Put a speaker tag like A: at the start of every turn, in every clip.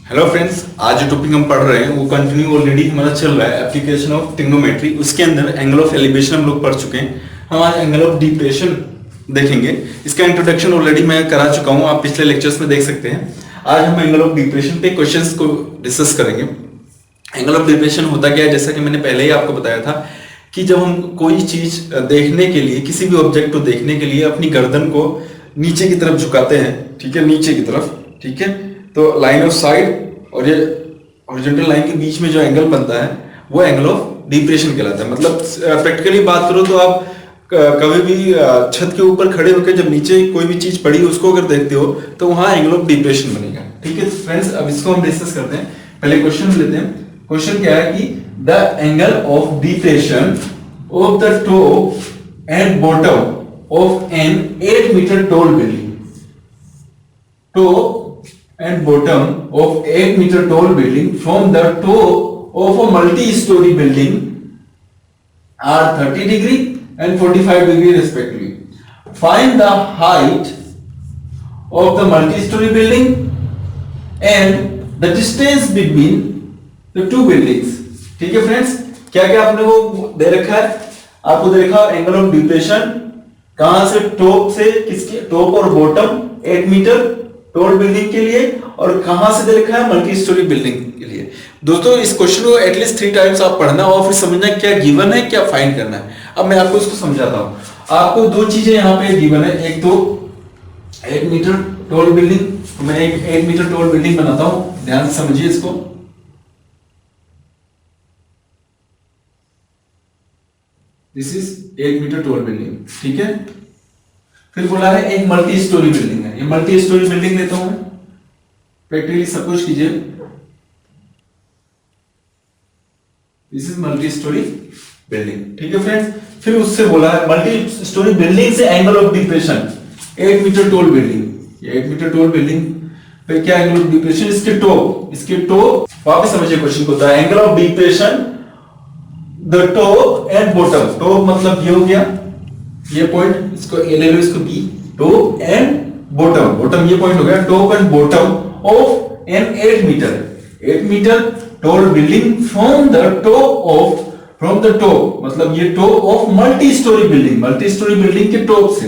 A: Hello friends, आज जो topic हम पढ़ रहे हैं वो कंटिन्यू ऑलरेडी हमारा चल रहा है, एप्लीकेशन ऑफ ट्रिग्नोमेट्री। उसके अंदर एंगल ऑफ एलिवेशन हम लोग पढ़ चुके हैं। हम आज एंगल ऑफ डिप्रेशन देखेंगे। इसका इंट्रोडक्शन ऑलरेडी मैं करा चुका हूँ, आप पिछले लेक्चर्स में देख सकते हैं। आज हम एंगल ऑफ डिप्रेशन पे क्वेश्चंस को डिस्कस करेंगे। एंगल ऑफ डिप्रेशन होता क्या है, जैसा कि मैंने पहले ही आपको बताया था कि जब हम कोई चीज देखने के लिए, किसी भी ऑब्जेक्ट को देखने के लिए अपनी गर्दन को नीचे की तरफ झुकाते हैं, ठीक है, नीचे की तरफ, ठीक है, तो लाइन ऑफ साइड और ये हॉरिजॉन्टल लाइन के बीच में जो एंगल बनता है वो एंगल ऑफ डिप्रेशन कहलाता है। मतलब प्रैक्टिकली बात करो तो आप कभी भी छत के ऊपर खड़े होकर जब नीचे कोई भी चीज पड़ी उसको अगर देखते हो तो वहां एंगल ऑफ डिप्रेशन बनेगा। ठीक है फ्रेंड्स, अब इसको हम डिस्कस करते हैं। पहले क्वेश्चन लेते हैं। क्वेश्चन क्या है कि the angle of depression of the top and bottom of an 8 metre tall building, top and bottom of 8 meter tall building from the top of a multi-story building are 30 degree and 45 degree respectively. Find the height of the multi-story building and the distance between the two buildings. ठीक है friends, क्या क्या आपने वो दे रखा है, आपको दे रखा है एंगल ऑफ डिप्रेशन कहां से, टॉप से, किसके टॉप और बॉटम 8 मीटर टॉल बिल्डिंग के लिए, और कहां से दे रखा है, मल्टी स्टोरी बिल्डिंग के लिए। दोस्तों इस क्वेश्चन को एटलीस्ट 3 टाइम्स आप पढ़ना और फिर समझना क्या गिवन है, क्या फाइंड करना है। अब मैं आपको इसको समझाता हूं। आपको दो चीजें यहां पे गिवन है, एक तो 8 मीटर टॉल बिल्डिंग, तो मैं एक 8 मीटर टॉल बिल्डिंग बनाता हूं, ध्यान से समझिए इसको। This is 8 metre tall building, ठीक है। फिर बोला है एक मल्टी स्टोरी बिल्डिंग है, ये मल्टी स्टोरी बिल्डिंग लेता हूं मैं। प्रैक्टिकली सपोज कीजिए this is multi storey building, ठीक है फ्रेंड्स। फिर उससे बोला है मल्टी स्टोरी बिल्डिंग से angle of depression 8 metre tall building, ये 8 मीटर टॉल बिल्डिंग पे क्या एंगल ऑफ डिप्रेशन, इसके टॉप वापस समझिए क्वेश्चन को। The angle of depression the top and bottom, top मतलब ये हो गया ये पॉइंट, इसको ए ले लो, इसको B, top and bottom, bottom ये पॉइंट हो गया, top and bottom of an 8 metre tall building from the top मतलब ये top of multi storey building के टॉप से,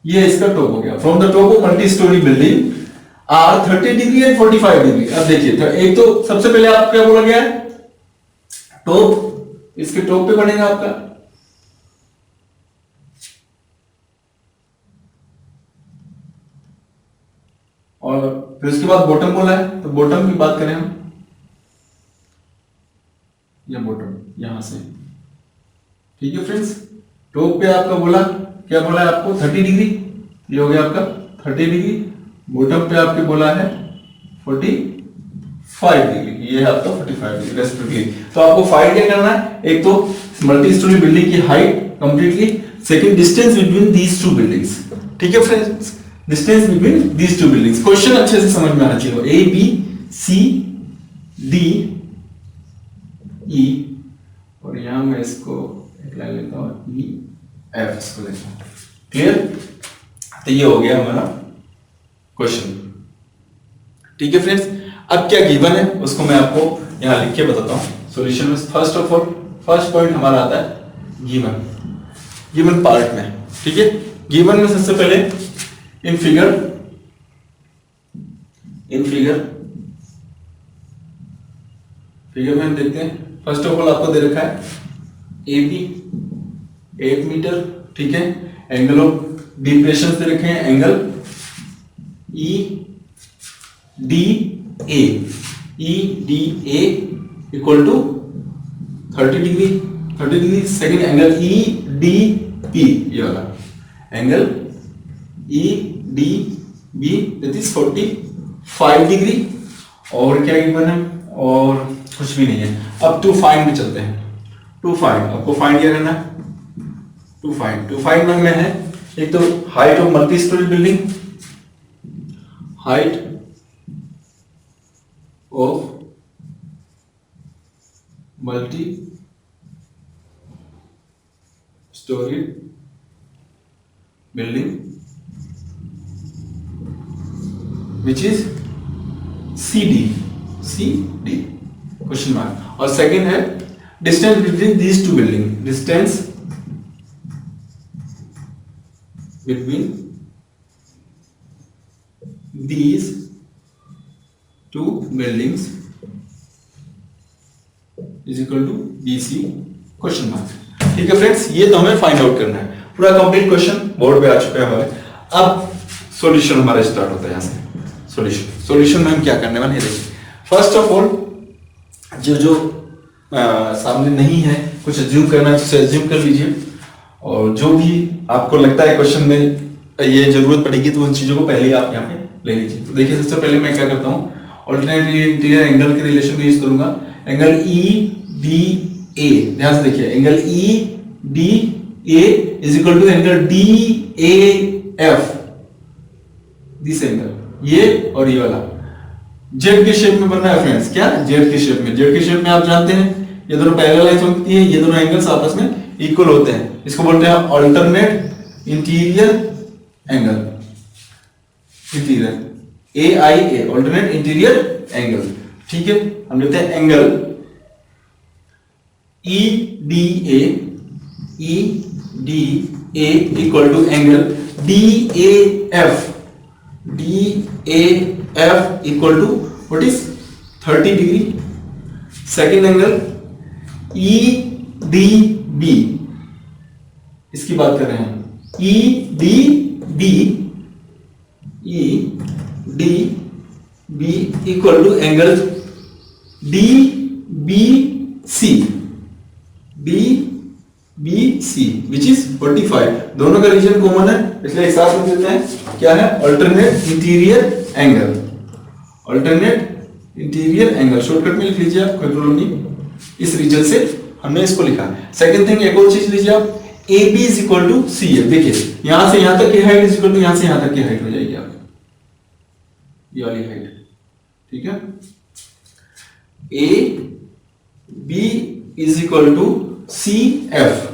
A: ये इसका टॉप हो गया, from the top of multi storey building are 30 degree and 45 degree. अब देखिए तो एक तो सबसे पहले आप क्या बोला गया है, टॉप, इसके टॉप पे बनेगा आपका, और फिर उसके बाद बॉटम बोला है, तो बॉटम की बात करें हम, ये बॉटम यहां से, ठीक है फ्रेंड्स। टॉप पे आपका बोला, क्या बोला है आपको 30 डिग्री, ये हो गया आपका 30 डिग्री, बॉटम पे आपके बोला है 45 डिग्री, ये है आपका 45 डिग्री रेस्पेक्टिवली। तो आपको फाइंड क्या करना है, एक तो मल्टी स्टोरी बिल्डिंग की height completely, second distance between these two buildings, ठीक है friends, distance between these two buildings. Question अच्छे से समझ में आना चाहिए। A B C D E, और यहां मैं इसको एक लाइन लेता हूं ई एफ, इसको लेता हूं, क्लियर। तो ये हो गया हमारा क्वेश्चन, ठीक है फ्रेंड्स। अब क्या गिवन है उसको मैं आपको यहां लिख के बताता हूं सॉल्यूशन में। First of all first point हमारा आता है गिवन पार्ट में, ठीक है। गिवन में सबसे पहले इन फिगर में हम देखते हैं। फर्स्ट ऑफ ऑल आपको दे रखा है ए बी 8 मीटर, ठीक है। एंगल ऑफ डिप्रेशन दे रखे हैं, angle E D A equal to 30 degree. Second angle E D P, ये वाला angle E D B that is 45 degree. और क्या गिवन है, और कुछ भी नहीं है। अब टू फाइंड में चलते हैं। टू फाइंड आपको फाइंड क्या करना है, टू फाइंड में है एक तो height of multi storey building, height of multi storey building which is C D question mark. और सेकंड है distance between these two building, distance between these two buildings is equal to BC question mark. ठीक है friends, ये तो हमें find out करना है। पूरा कंप्लीट क्वेश्चन बोर्ड पे आ चुका है हमारे। अब सॉल्यूशन हमारा स्टार्ट होता है यहाँ से। सॉल्यूशन में हम क्या करने वाले हैं देखिए। फर्स्ट ऑफ ऑल जो सामने नहीं है, कुछ एज्यूम करना है तो एज्यूम कर लीजिए, और जो भी आपको लगता है क्वेश्चन में ये जरूरत पड़ेगी तो उन चीजों को पहले ही आप यहाँ पे ले लीजिए। तो देखिए सबसे पहले मैं क्या करता हूँ, ऑल्टरनेट इंटीरियर एंगल के रिलेशन को यूज करूंगा। एंगल EDA, ध्यान से देखिए, angle EDA is equal to angle DAF, this angle, ये और ये वाला जेड के शेप में बनना है फ्रेंड्स। क्या जेड के शेप में? जेड के शेप में आप जानते हैं ये दोनों पैरेलल लाइंस होती है, ये दोनों एंगल्स आपस में इक्वल होते हैं। इसको बोलते हैं alternate interior angle, interior AIA, alternate interior angle. ठीक है, हम लेते हैं angle EDA equal to angle DAF equal to what is 30 degree. Second angle EDB, इसकी बात कर रहे हैं, EDB equal to angle DBC which is 45। दोनों का रीजन कॉमन है इसलिए एक साथ लिख देते हैं। क्या है? Alternate interior angle, alternate interior angle shortcut में लिख लीजिए आप, कोई प्रॉब्लम नहीं। इस रीजन से हमने इसको लिखा। सेकंड थिंग, एक और चीज लीजिए आप, AB is equal to CF। देखिए यहां से यहां तक की हाइट इज इक्वल टू यहां से यहां तक की हाइट हो जाएगी आप, ये वाली हाइट। ठीक है, AB is equal to CF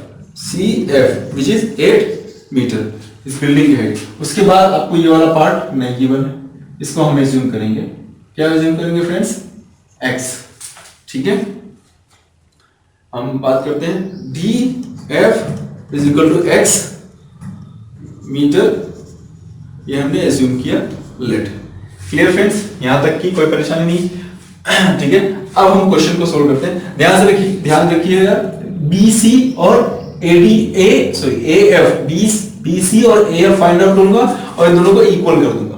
A: which is 8 metre, इस बिल्डिंग की हाइट। उसके बाद आपको ये वाला पार्ट नहीं गिवन है, इसको हम एज्यूम करेंगे। क्या एज्यूम करेंगे फ्रेंड्स? X। ठीक है, हम बात करते हैं DF is equal to X metre, ये हमने एज्यूम किया लेट। क्लियर फ्रेंड्स, यहां तक की कोई परेशानी नहीं। ठीक है, अब हम क्वेश्चन को सोल्व करते हैं। ध्यान रखिएगा, BC और AF, BC और AF फाइंड आउट करूंगा और इन दोनों को इक्वल कर दूंगा।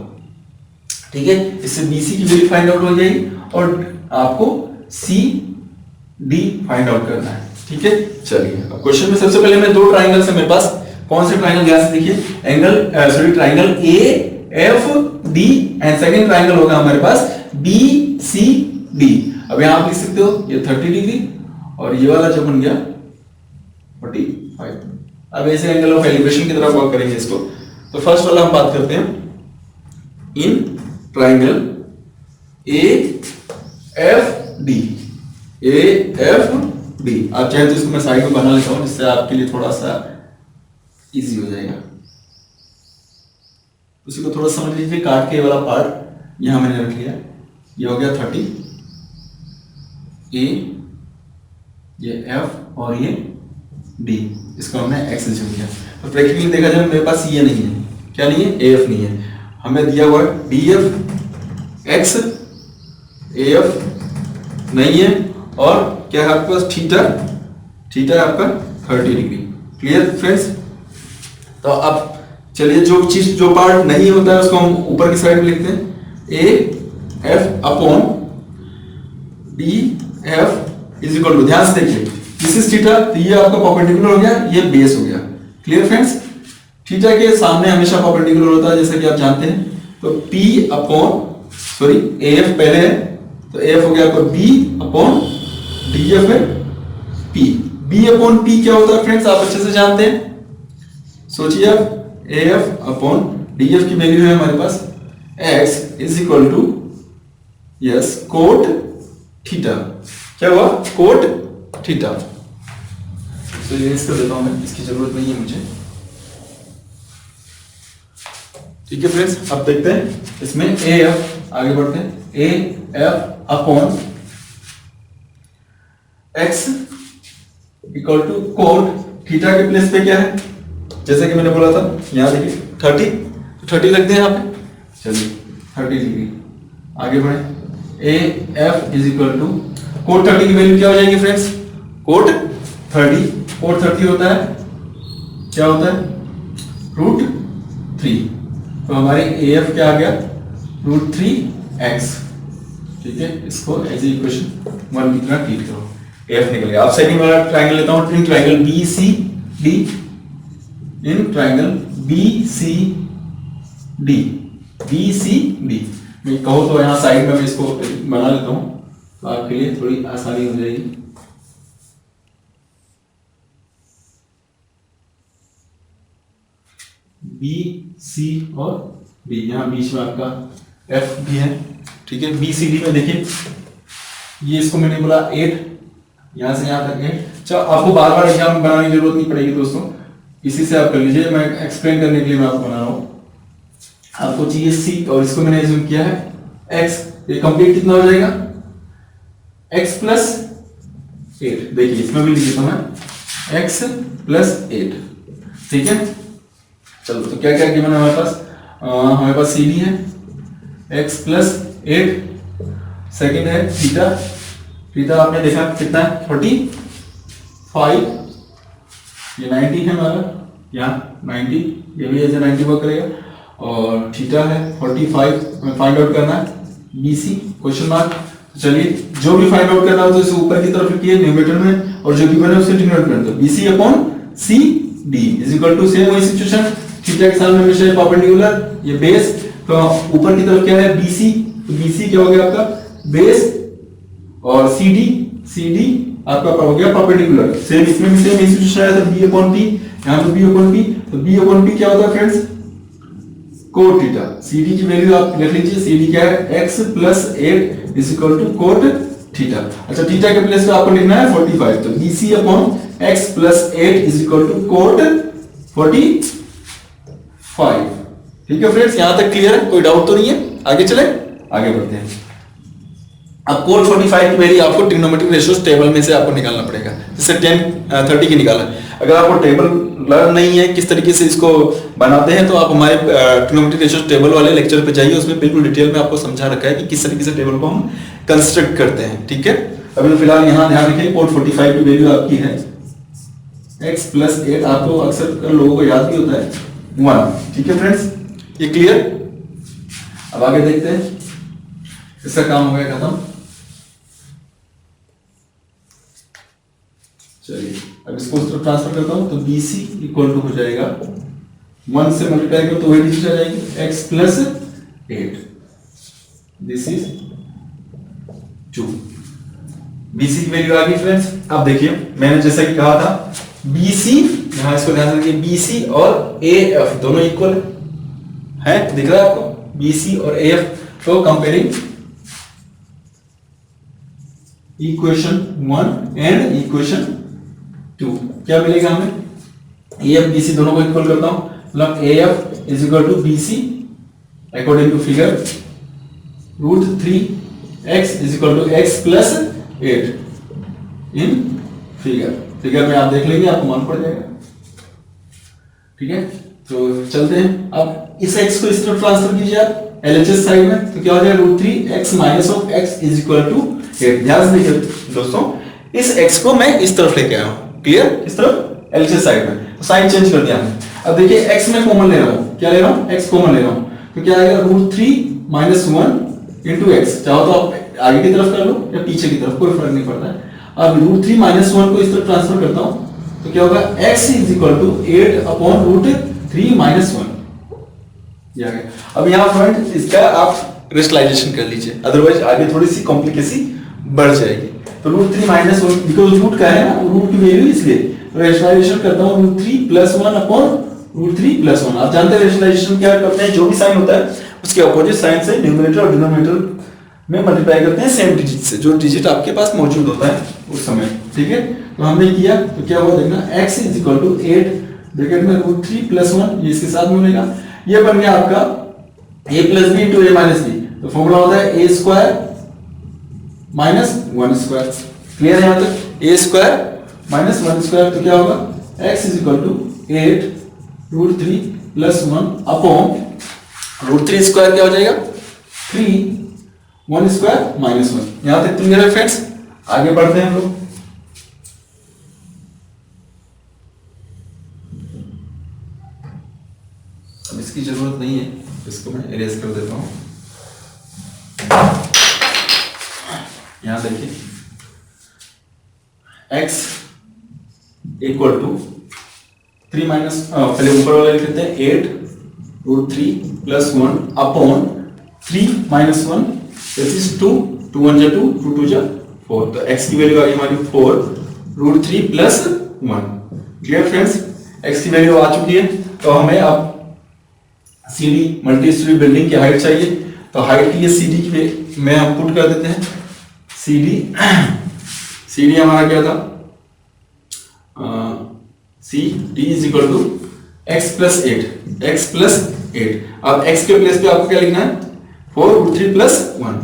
A: ठीक है, इससे BC की वैल्यू फाइंड आउट हो जाएगी और आपको CD फाइंड आउट करना है। ठीक है, चलिए अब क्वेश्चन में सबसे पहले मैं दो ट्राइंगल्स है मेरे पास। कौन से ट्राइंगल? ध्यान से देखिए, triangle AFD and second triangle होगा हमारे पास BCD। अब यहां आप लिख सकते हो ये 30 डिग्री और ये वाला जो बन गया 45। अब ऐसे एंगल ऑफ एलिवेशन की तरफ वर्क करेंगे इसको। तो फर्स्ट वाला हम बात करते हैं इन ट्राइंगल AFD। आप चाहे तो इसको मैं साइड में बना लेता हूं जिससे आपके लिए थोड़ा सा इजी हो जाएगा। उसी को थोड़ा समझ लीजिए, काट के ये वाला पार्ट यहां मैंने रख लिया, ये हो गया 30, ये F और ये D, इसको हमने X एज्यूम किया। तो प्रैक्टिकली देखा जाए मेरे पास ये नहीं है, क्या नहीं है? AF नहीं है, हमें दिया हुआ DF X, AF नहीं है, और क्या है आपके पास? थीटा है आपका 30 डिग्री। Clear friends? तो अब चलिए जो पार्ट नहीं होता है उसको हम ऊपर की साइड में लिखते हैं, AF upon DF is equal to, ध्यान से देखिए, दिस इज थीटा, तो ये आपका परपेंडिकुलर हो गया, ये बेस हो गया। Clear friends? थीटा के सामने हमेशा परपेंडिकुलर होता है जैसा कि आप जानते हैं। तो AF पहले है तो AF हो गया आपका B अपॉन DF है P। B अपॉन P क्या होता है फ्रेंड्स? आप अच्छे से जानते हैं, सोचिए आप, AF अपॉन DF की वैल्यू है हमारे पास X is equal to yes cot theta. क्या हुआ? Cot theta. तो ये इसको देता हूं मैं, इसकी जरूरत नहीं है मुझे। ठीक है फ्रेंड्स, अब देखते हैं इसमें ए एफ, आगे बढ़ते हैं, A F upon X equal to cot theta के प्लेस पे क्या है, जैसे कि मैंने बोला था यहाँ देखिए 30, तो 30 रख दें यहाँ पे, चलिए 30 डिग्री। आगे बढ़े, A F is equal to cot 30 की वैल्यू क्या हो जाएगी फ्रेंड्स, कोट 30 होता है, क्या होता है, √3। तो हमारे ए एफ क्या आ गया, √3x। ठीक है, इसको एज ए इक्वेशन 1 की तरह ट्रीट करो, ए एफ निकल गया। अब सेकंड वाला ट्रायंगल लेता हूं, in triangle B C D, in triangle B C D, B C D, मैं कहो तो यहाँ साइड में मैं इसको बना लेता हूँ तो आपके लिए थोड़ी आसानी हो जाएगी। बी सी और डी, यहाँ बीच में आपका एफ भी है। ठीक है, बी सी डी में देखिए ये इसको मैंने बोला 8, यहाँ से यहाँ तक 8। चलो आपको बार बार एग्जाम बनाने की जरूरत नहीं पड़ेगी दोस्तों, इसी से आप कर लीजिए, मैं एक्सप्लेन करने के लिए मैं आपको बना रहा हूँ। आपको चाहिए सी और इसको मैंने एज्यूम किया है एक्स, ये कंप्लीट कितना हो जाएगा, x प्लस 8। देखिए इसमें भी लिख देता हूं मैं x प्लस 8। ठीक है, चलो तो क्या क्या गिवन है हमारे पास, हमारे पास सी डी है x प्लस 8, सेकेंड है थीटा, थीटा आपने देखा कितना है 45, ये 90 है हमारा, यहाँ 90, ये भी ऐसे 90 वर्क करेगा, और थीटा है 45, हमें फाइंड आउट करना है BC क्वेश्चन मार्क। चलिए जो भी फाइंड आउट करना हो तो इसे ऊपर की तरफ लिखिए न्यूमरेटर में, और जो गिवन है उसे डिनोट कर दो, BC upon CD is equal to same वही सिचुएशन, थीटा के सामने हमेशा परपेंडिकुलर, ये बेस, तो ऊपर की तरफ क्या है BC, तो BC क्या हो गया आपका बेस, और CD आपका हो गया परपेंडिकुलर। सेम इसमें भी सेम सिचुएशन आया था, B अपॉन P, यहाँ पे B अपॉन P, तो B अपॉन P क्या होता है फ्रेंड्स, कोट थीटा। CD की वैल्यू आप लिख लीजिए, CD क्या है x plus 8 is equal to cot theta. अच्छा, थीटा के प्लेस पे आपको लिखना है 45, तो BC upon x plus 8 is equal to cot 45। ठीक है फ्रेंड्स, यहां तक क्लियर है, कोई डाउट तो नहीं है, आगे चले, आगे बढ़ते हैं। अब कोट 45 की वैल्यू आपको ट्रिग्नोमेट्रिक रेशियोज टेबल में से आपको निकालना पड़ेगा, जैसे 10 30 की निकाला। अगर आपको टेबल लर्न नहीं है किस तरीके से इसको बनाते हैं, तो आप हमारे ट्रिग्नोमेट्रिक रेशियोज टेबल वाले लेक्चर पे जाइए, उसमें बिल्कुल डिटेल में आपको समझा रखा है कि किस तरीके से टेबल को हम कंस्ट्रक्ट करते हैं। ठीक है, अभी तो फिलहाल यहाँ ध्यान रखिए, कोट 45 की वैल्यू आपकी है x प्लस 8, आपको अक्सर लोगों को याद भी होता है 1। ठीक है फ्रेंड्स, ये क्लियर। अब आगे देखते हैं, इसका काम हो गया खत्म। चलिए अब इसको उस तरफ ट्रांसफर करता हूं, तो BC इक्वल टू हो जाएगा 1 से मल्टीप्लाई करो तो वही डिजिट आ जाएगी x plus 8, this is 2। BC की वैल्यू आ गई फ्रेंड्स। अब देखिए मैंने जैसा कि कहा था BC, यहां इसको ध्यान से देखिए, BC और AF दोनों इक्वल है, दिख रहा है आपको, BC और AF। तो कंपेयरिंग इक्वेशन 1 एंड इक्वेशन 2 क्या मिलेगा हमें, AF BC दोनों को इक्वल करता हूं, मतलब AF is equal to BC according to figure √3x is equal to x plus 8 in figure में आप देख लेंगे, आपको मालूम पड़ जाएगा। ठीक है, तो चलते हैं, अब इस x को इस तरफ ट्रांसफर कीजिए आप LHS साइड में, तो क्या हो जाएगा √3x minus of x is equal to 8। ध्यान से देखिए दोस्तों, इस x को मैं इस तरफ लेके आया हूं, क्लियर, इस तरफ LHS साइड में, तो साइन चेंज कर दिया हमने। अब देखिए x में कॉमन ले रहा हूं, क्या ले रहा हूं, x कॉमन ले रहा हूं, तो क्या आएगा √3 माइनस 1 इंटू एक्स, चाहो तो आप आगे की तरफ कर लो या पीछे की तरफ, कोई फर्क नहीं पड़ता है। अब √3 माइनस 1 को इस तरफ ट्रांसफर करता हूं, तो क्या होगा x is equal to 8 upon √3 minus 1। अब यहाँ फ्रेंड इसका आप रेशनलाइजेशन कर लीजिए, अदरवाइज आगे थोड़ी सी कॉम्प्लिकेसी बढ़ जाएगी। तो √3 माइनस 1 बिकॉज रूट का है ना, रूट की वैल्यू, इसलिए रेशनलाइजेशन करता हूँ √3 प्लस 1 अपॉन √3 प्लस 1। आप जानते हैं रेशनलाइजेशन क्या करते हैं, जो भी साइन होता है उसके अपोजिट साइन से न्यूमरेटर और डिनोमिनेटर में मल्टीप्लाई करते हैं सेम डिजिट से, जो डिजिट आपके पास मौजूद होता है उस समय। ठीक है, तो हमने किया, तो क्या हुआ देखना, x is equal to 8 bracket में √3 प्लस 1, ये इसके साथ में मिलेगा,
B: ये बन गया आपका a plus B into A minus B. तो फॉर्मूला होता है A square minus 1 square. Clear है यहाँ तक? ए स्क्वायर माइनस 1 स्क्वायर तो क्या होगा, x is equal to 8 root 3 plus 1 upon root 3 square क्या हो जाएगा 3 1 स्क्वायर माइनस 1। यहां तक क्लियर है फ्रेंड्स? आगे बढ़ते हैं हम लोग। अब इसकी जरूरत नहीं है, इसको मैं इरेज कर देता हूं। यहां देखिए x इक्वल टू 3 माइनस पहले ऊपर वाले लिख लेते हैं 8 root 3 plus 1 upon 3 minus 1 this is 2 2 1 जा 2 2 2 जा 4। तो x की वैल्यू आ गई हमारी 4 root 3 plus 1। Clear friends? x की वैल्यू आ चुकी है। तो हमें अब सीडी मल्टी स्टोरी बिल्डिंग की हाइट चाहिए। तो हाइट की ये सीडी की में हम पुट कर देते हैं। सीडी हमारा क्या था, C D is equal to X plus 8 X plus 8। अब x के प्लेस पे आपको क्या लिखना है 4 root 3 plus 1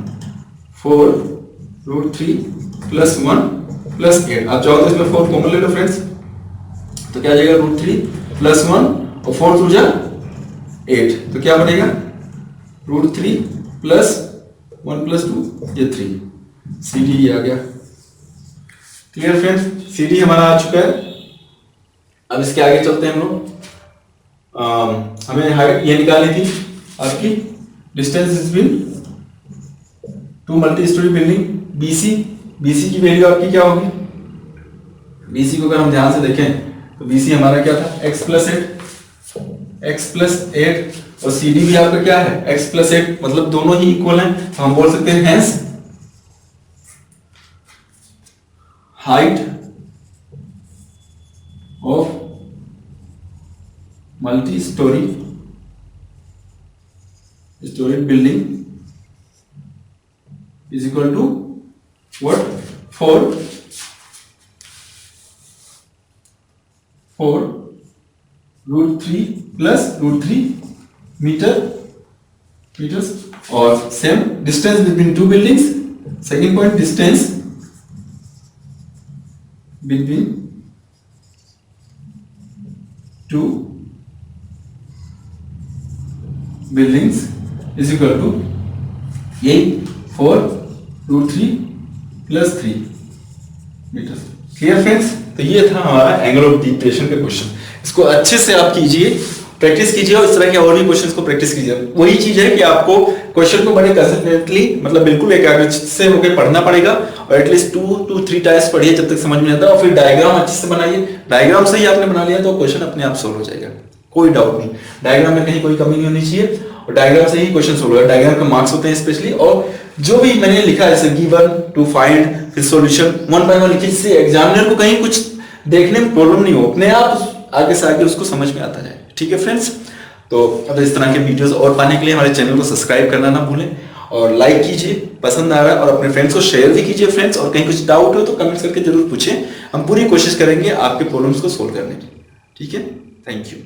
B: 4 root 3 plus 1 plus 8। आप चाहो तो इसमें 4 कॉमन ले लो फ्रेंड्स, तो क्या आ जाएगा रूट 3 प्लस 1 और 4 टू जा 8। तो क्या बनेगा रूट 3 प्लस 1 प्लस 2 ये 3। सीडी आ गया। Clear friends? सीडी हमारा आ चुका है। अब इसके आगे चलते हैं हम लोग। हमें हाइट ये निकाली थी आपकी, distance is between two multi storey building BC. BC की वैल्यू आपकी क्या होगी, बीसी को अगर हम ध्यान से देखें तो बीसी हमारा क्या था x प्लस 8 और सीडी भी आपका क्या है x प्लस 8, मतलब दोनों ही इक्वल हैं। तो हम बोल सकते हैं hence height of multi storey building is equal to what 4 root 3 plus root 3 metres. और same distance between two buildings, second point distance between two buildings is equal to 4 root 3 plus 3 metre. Clear friends? तो ये था हमारा angle of depression का question. इसको अच्छे से आप कीजिए, प्रैक्टिस कीजिए और इस तरह के और भी क्वेश्चंस को प्रैक्टिस कीजिए। वही चीज है कि आपको क्वेश्चन को बड़े कंसिस्टेंटली मतलब बिल्कुल एकाग्रचित्त से होकर पढ़ना पड़ेगा और एटलीस्ट 2 to 3 टाइम्स पढ़िए जब तक समझ में आता है। और फिर डायग्राम अच्छे से बनाइए। डायग्राम से ही आपने बना लिया तो क्वेश्चन अपने आप सोल्व हो जाएगा, कोई डाउट नहीं। डायग्राम में कहीं कोई कमी नहीं होनी चाहिए और डायग्राम से ही क्वेश्चन सोल्व होगा। डायग्राम का मार्क्स होते हैं स्पेशली। और जो भी मैंने लिखा है जैसे गिवन टू फाइंड फिर सॉल्यूशन 1 by 1 लिखिए, जिससे एग्जामिनर को कहीं कुछ देखने में प्रॉब्लम नहीं हो, अपने आप आगे से आगे उसको समझ में आता जाए। ठीक है फ्रेंड्स? तो अब इस तरह के वीडियोस और पाने के लिए हमारे चैनल को सब्सक्राइब करना ना भूलें और लाइक कीजिए, पसंद आ रहा है और अपने फ्रेंड्स को शेयर भी कीजिए फ्रेंड्स। और कहीं कुछ डाउट हो तो कमेंट्स करके जरूर पूछें, हम पूरी कोशिश करेंगे आपके प्रॉब्लम्स को सोल्व करने की। ठीक है? Thank you.